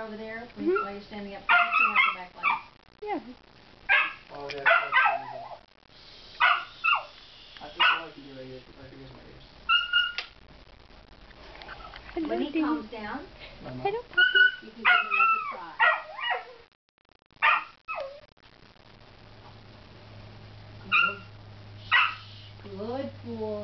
over there while you're standing up. Turn out the back light. Yeah. Oh, that's I think all I can do right here is raise my ears. When he calms down, Hello, puppy. you can give him another try. Good boy.